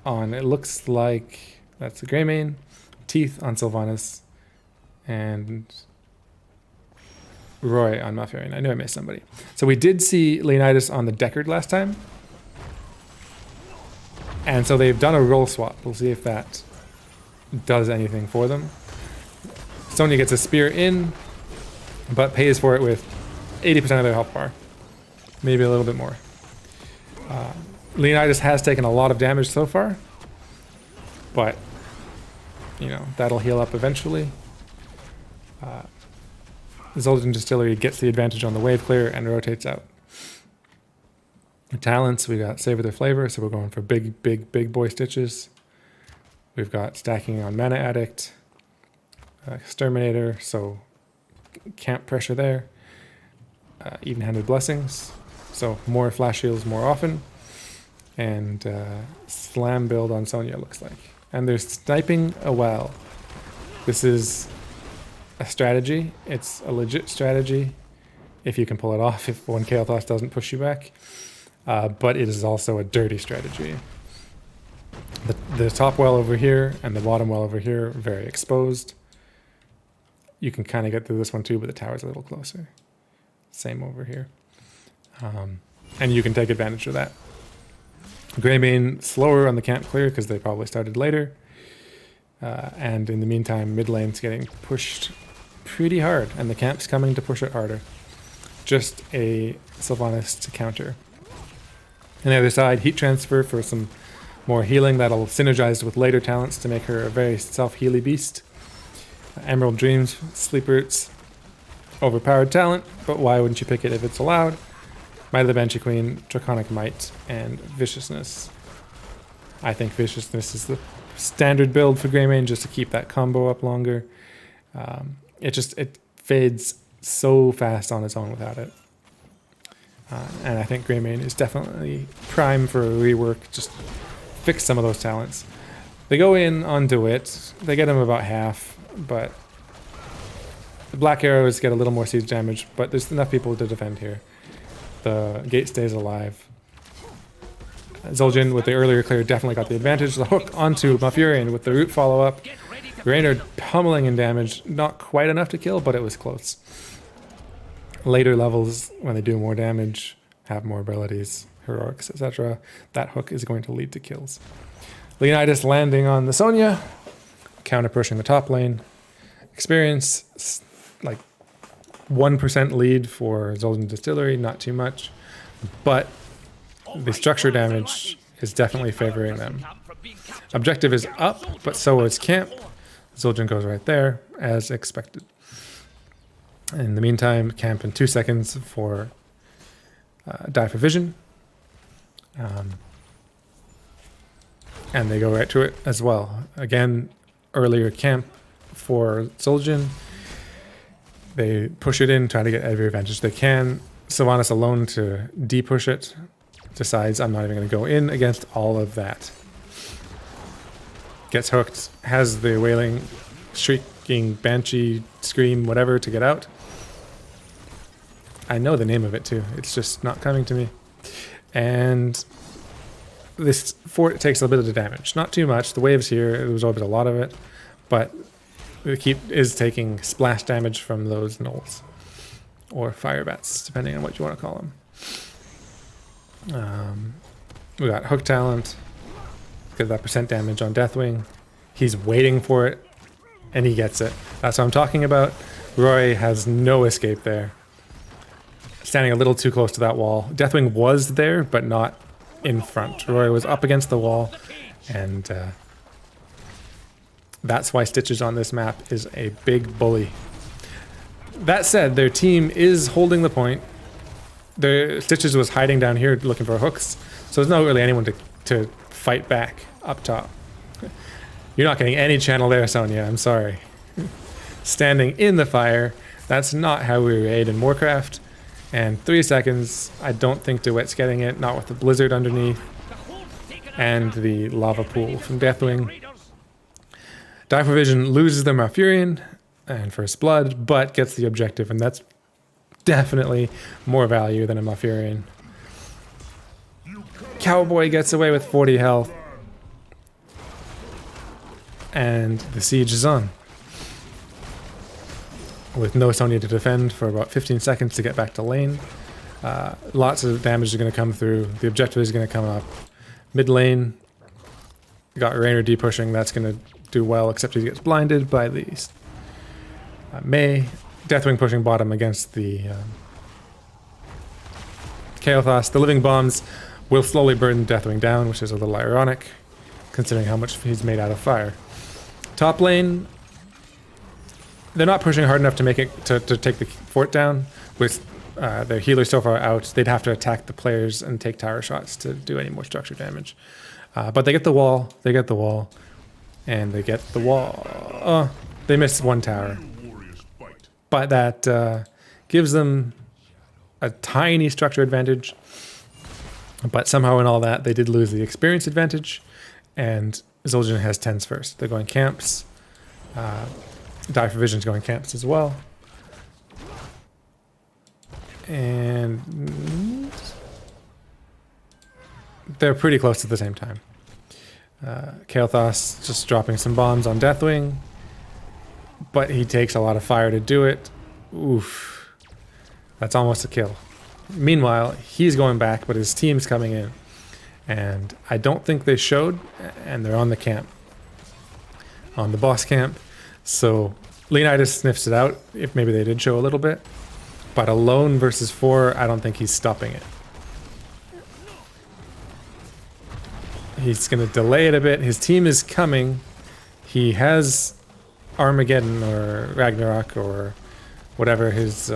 on, it looks like, that's the Greymane. Teeth on Sylvanas. And Roy on Malfurion. I knew I missed somebody. So we did see Leonidas on the Deckard last time. And so they've done a role swap. We'll see if that does anything for them. Sonya gets a spear in, but pays for it with 80% of their health bar. Maybe a little bit more. Leonidas has taken a lot of damage so far, but, you know, that'll heal up eventually. Zul'jin Distillery gets the advantage on the wave clear and rotates out. The talents, we got Savor the Flavor, so we're going for big boy Stitches. We've got stacking on Mana Addict, Exterminator, so camp pressure there. Even-handed Blessings, so more flash heals more often. And slam build on Sonya, looks like. And they're sniping a well. This is a strategy. It's a legit strategy if you can pull it off, if one Kael'thas doesn't push you back. But it is also a dirty strategy. The top well over here and the bottom well over here, very exposed. you can kind of get through this one too, but the tower's a little closer. Same over here. And you can take advantage of that. Greymane slower on the camp clear because they probably started later. And in the meantime, mid lane's getting pushed pretty hard, and the camp's coming to push it harder. Just a Sylvanas to counter. On the other side, heat transfer for some more healing that'll synergize with later talents to make her a very self-healy beast. Emerald Dreams, Sleep Roots, overpowered talent, but why wouldn't you pick it if it's allowed? Might of the Banshee Queen, Draconic Might, and Viciousness. I think Viciousness is the standard build for Greymane just to keep that combo up longer. It fades so fast on its own without it. And I think Greymane is definitely prime for a rework. Just fix some of those talents. They go in on DeWitt. They get him about half, but the Black Arrows get a little more siege damage, but there's enough people to defend here. The gate stays alive. Zul'jin with the earlier clear definitely got the advantage. The hook onto Malfurion with the root follow-up. Raynor pummeling in damage. Not quite enough to kill, but it was close. Later levels, when they do more damage, have more abilities, heroics, etc., that hook is going to lead to kills. Leonidas landing on the Sonya, counter pushing the top lane. Experience, like 1% lead for Zul'jin Distillery, not too much, but the structure damage is definitely favoring them. Objective is up, but so is camp. Zul'jin goes right there, as expected. In the meantime, camp in 2 seconds for die for vision. And they go right to it as well. Again, earlier camp for Zul'jin. They push it in, try to get every advantage they can. Sylvanas alone to de-push it. Decides I'm not even going to go in against all of that. Gets hooked, has the wailing, shrieking, banshee, scream, whatever to get out. I know the name of it too. It's just not coming to me. And this fort takes a bit of the damage. Not too much. The waves here, it was always a lot of it. But the keep is taking splash damage from those gnolls. Or fire bats, depending on what you want to call them. We got hook talent. Get that percent damage on Deathwing. He's waiting for it. And he gets it. That's what I'm talking about. Roy has no escape there. Standing a little too close to that wall. Deathwing was there, but not in front. Roy was up against the wall, and that's why Stitches on this map is a big bully. That said, their team is holding the point. Their Stitches was hiding down here looking for hooks, so there's not really anyone to fight back up top. You're not getting any channel there, Sonya, I'm sorry. Standing in the fire, that's not how we raid in Warcraft. And 3 seconds, I don't think DeWitt's getting it, not with the blizzard underneath. And the lava pool from Deathwing. Die for Vision loses the Malfurion and First Blood, but gets the objective, and that's definitely more value than a Malfurion. Cowboy gets away with 40 health. And the siege is on. With no Sonya to defend for about 15 seconds to get back to lane. Lots of damage is going to come through. The objective is going to come up. Mid lane, got Raynor de-pushing. That's going to do well, except he gets blinded by the Mei. Deathwing pushing bottom against the Kael'thas. The living bombs will slowly burn Deathwing down, which is a little ironic, considering how much he's made out of fire. Top lane, they're not pushing hard enough to make it to take the fort down. With their healer so far out, they'd have to attack the players and take tower shots to do any more structure damage. But they get the wall, and they get the wall. They missed one tower. But that gives them a tiny structure advantage. But somehow in all that, they did lose the experience advantage. And Zul'jin has 10s first. They're going camps. Die for Vision's going camps as well. And they're pretty close at the same time. Kael'thas just dropping some bombs on Deathwing. but he takes a lot of fire to do it. Oof. That's almost a kill. Meanwhile, he's going back, but his team's coming in. And I don't think they showed, and they're on the camp. On the boss camp. So Leonidas sniffs it out, if maybe they did show a little bit. But alone versus 4, I don't think he's stopping it. He's going to delay it a bit. His team is coming. He has Armageddon or Ragnarok or whatever his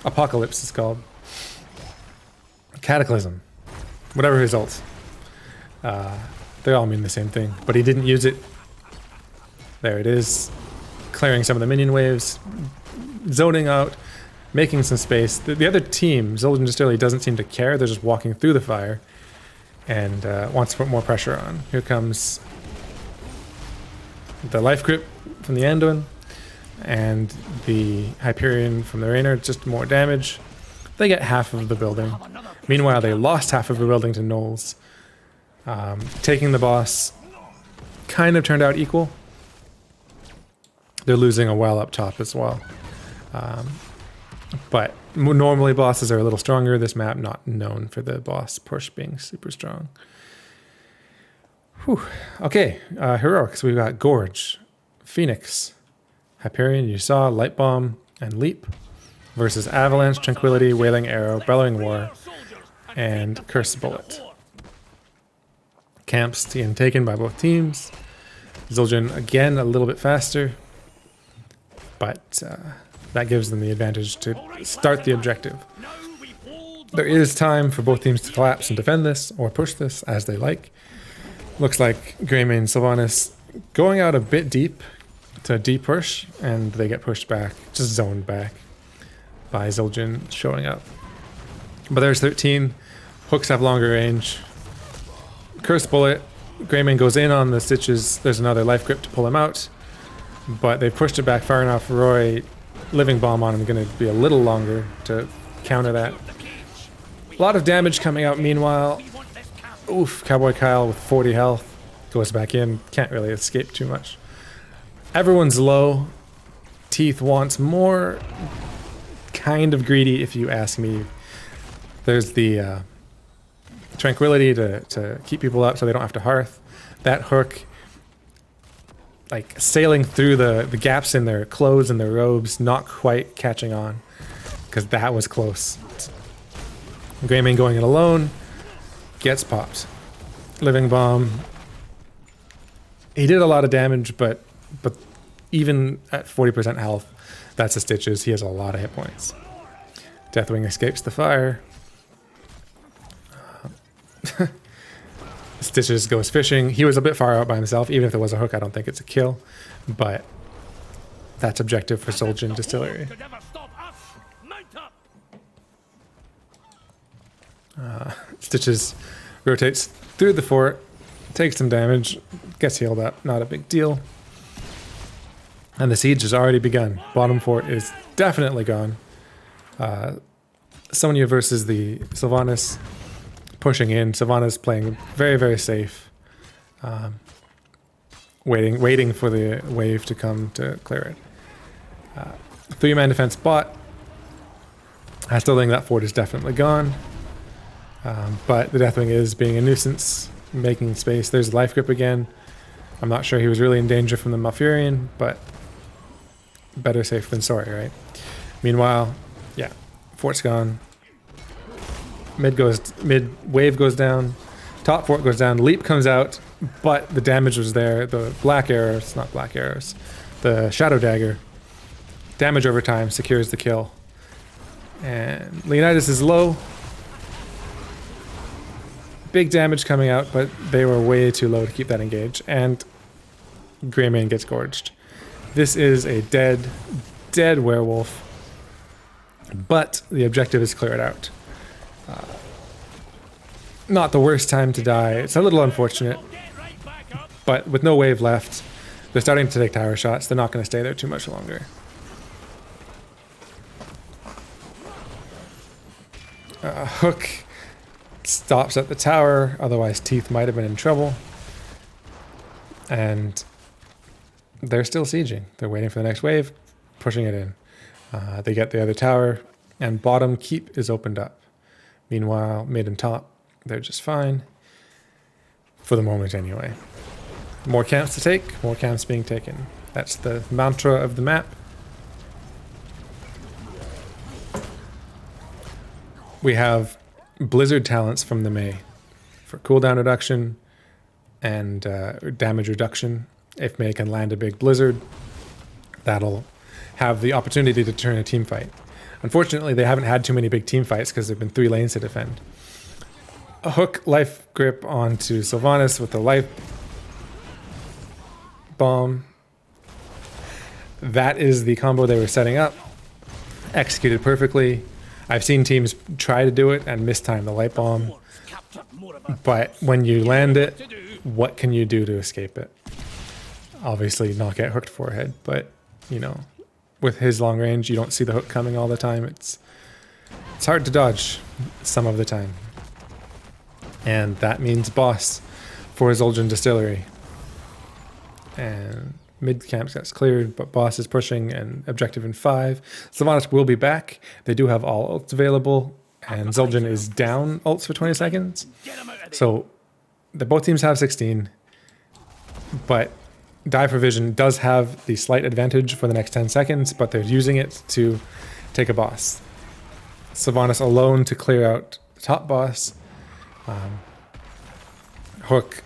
apocalypse is called. Cataclysm. Whatever his ult. They all mean the same thing. But he didn't use it. There it is. Clearing some of the minion waves. Zoning out. Making some space. The other team, Zildjian Distillery, doesn't seem to care. They're just walking through the fire. And wants to put more pressure on. Here comes the life grip from the Anduin. And the Hyperion from the Rainer. Just more damage. They get half of the building. Meanwhile, they lost half of the building to Knowles. Taking the boss kind of turned out equal. They're losing a well up top as well. But normally bosses are a little stronger. This map not known for the boss push being super strong. Whew. Okay, heroics. We've got Gorge, Phoenix, Hyperion, you saw, Light Bomb, and Leap versus Avalanche, Tranquility, Wailing Arrow, Bellowing War, and Curse Bullet. Camps being taken by both teams. Zildjian again a little bit faster, but that gives them the advantage to start the objective. There is time for both teams to collapse and defend this, or push this as they like. Looks like Greymane Sylvanas going out a bit deep to deep push, and they get pushed back, just zoned back by Zildjian showing up. But there's 13. Hooks have longer range. Curse Bullet. Greymane goes in on the stitches. There's another life grip to pull him out. But they've pushed it back far enough. Roy, Living Bomb on him, going to be a little longer to counter that. A lot of damage coming out meanwhile. Oof, Cowboy Kyle with 40 health. Goes back in. Can't really escape too much. Everyone's low. Teeth wants more. Kind of greedy if you ask me. There's the Tranquility to keep people up so they don't have to hearth. That hook, like sailing through the gaps in their clothes and their robes, not quite catching on, because that was close. Greymane going it alone, gets popped. Living Bomb. He did a lot of damage, but even at 40% health, that's the stitches. He has a lot of hit points. Deathwing escapes the fire. Stitches goes fishing. He was a bit far out by himself. Even if there was a hook, I don't think it's a kill. But that's objective for Zildjian Distillery. Stitches rotates through the fort, takes some damage, gets healed up. Not a big deal. And the siege has already begun. Bottom fort is definitely gone. Sonya versus the Sylvanas. Pushing in. Sylvanas playing very, very safe. Waiting for the wave to come to clear it. 3-man defense bot. I still think that fort is definitely gone. But the Deathwing is being a nuisance, making space. There's life grip again. I'm not sure he was really in danger from the Malfurion, but better safe than sorry, right? Meanwhile, yeah, fort's gone. Mid wave goes down, top fort goes down, leap comes out, but the damage was there. The black arrows, not black arrows, the shadow dagger, damage over time secures the kill. And Leonidas is low. Big damage coming out, but they were way too low to keep that engaged. And Greymane gets gorged. This is a dead werewolf. But the objective is cleared out. Not the worst time to die. It's a little unfortunate. But with no wave left, they're starting to take tower shots. They're not going to stay there too much longer. Hook stops at the tower, otherwise Teeth might have been in trouble. And they're still sieging. They're waiting for the next wave, pushing it in. They get the other tower, and bottom keep is opened up. Meanwhile, mid and top, they're just fine. For the moment, anyway. More camps to take, more camps being taken. That's the mantra of the map. We have blizzard talents from the Mei for cooldown reduction and damage reduction. If Mei can land a big blizzard, that'll have the opportunity to turn a team fight. Unfortunately, they haven't had too many big team fights because there have been 3 lanes to defend. A hook life grip onto Sylvanas with a life bomb. That is the combo they were setting up. Executed perfectly. I've seen teams try to do it and mistime the light bomb. But when you land it, what can you do to escape it? Obviously not get hooked forehead, but you know, with his long range, you don't see the hook coming all the time. It's hard to dodge some of the time. And that means boss for Zul'jin Distillery. And mid camps gets cleared, but boss is pushing and objective in 5. Sylvanas will be back. They do have all ults available, and Zul'jin is down ults for 20 seconds. So both teams have 16, but Dive Provision does have the slight advantage for the next 10 seconds, but they're using it to take a boss. Sylvanas alone to clear out the top boss. Hook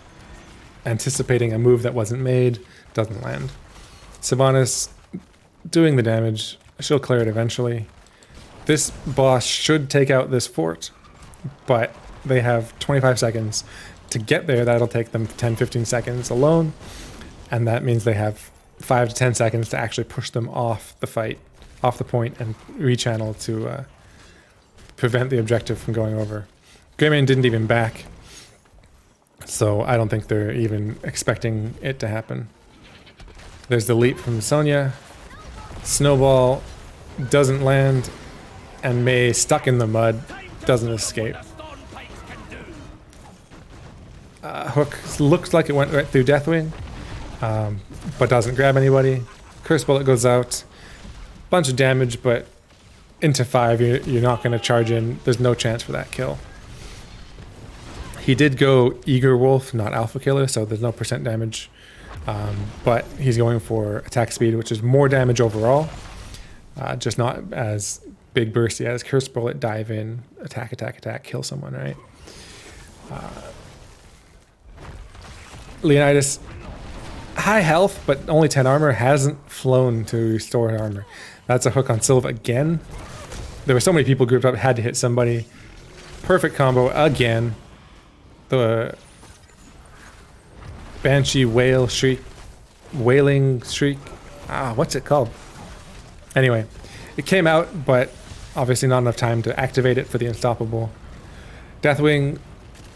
anticipating a move that wasn't made, doesn't land. Sylvanas doing the damage, she'll clear it eventually. This boss should take out this fort, but they have 25 seconds to get there. That'll take them 10-15 seconds alone, and that means they have 5 to 10 seconds to actually push them off the fight, off the point, and rechannel to prevent the objective from going over. Greymane didn't even back, so I don't think they're even expecting it to happen. There's the leap from Sonya. Snowball doesn't land, and Mei, stuck in the mud, doesn't escape. Hook looks like it went right through Deathwing, but doesn't grab anybody. Curse Bullet goes out. Bunch of damage, but into 5, you're not going to charge in. There's no chance for that kill. He did go Eager Wolf, not Alpha Killer, so there's no % damage. But he's going for attack speed, which is more damage overall. Just not as big bursty as Curse Bullet, dive in, attack, attack, attack, kill someone, right? Leonidas, high health, but only 10 armor, hasn't flown to restore armor. That's a hook on Sylva again. There were so many people grouped up, had to hit somebody. Perfect combo again. The Banshee Wailing Shriek. What's it called? Anyway, it came out, but obviously not enough time to activate it for the Unstoppable. Deathwing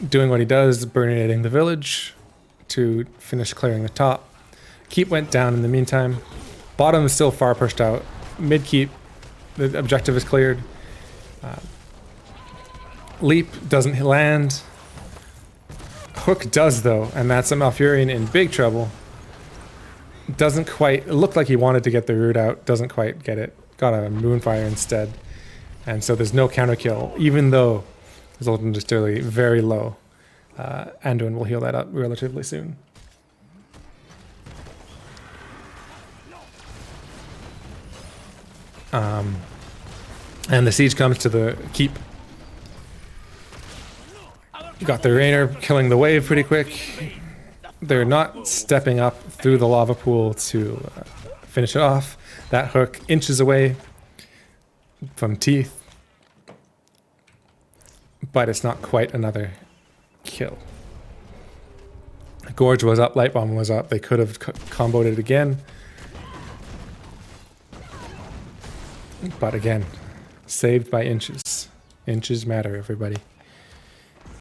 doing what he does, burninating the village to finish clearing the top. Keep went down in the meantime. Bottom is still far pushed out. Mid keep, the objective is cleared. Leap doesn't land. Hook does though, and that's a Malfurion in big trouble. Doesn't quite, it looked like he wanted to get the root out, doesn't quite get it. Got a Moonfire instead. And so there's no counter kill, even though Zul'jin Distillery very low. Anduin will heal that up relatively soon. And the siege comes to the keep. Got the Rainer killing the wave pretty quick. They're not stepping up through the lava pool to finish it off. That hook inches away from teeth, but it's not quite another kill. Gorge was up, Light Bomb was up. They could have comboed it again. But again, saved by inches. Inches matter, everybody.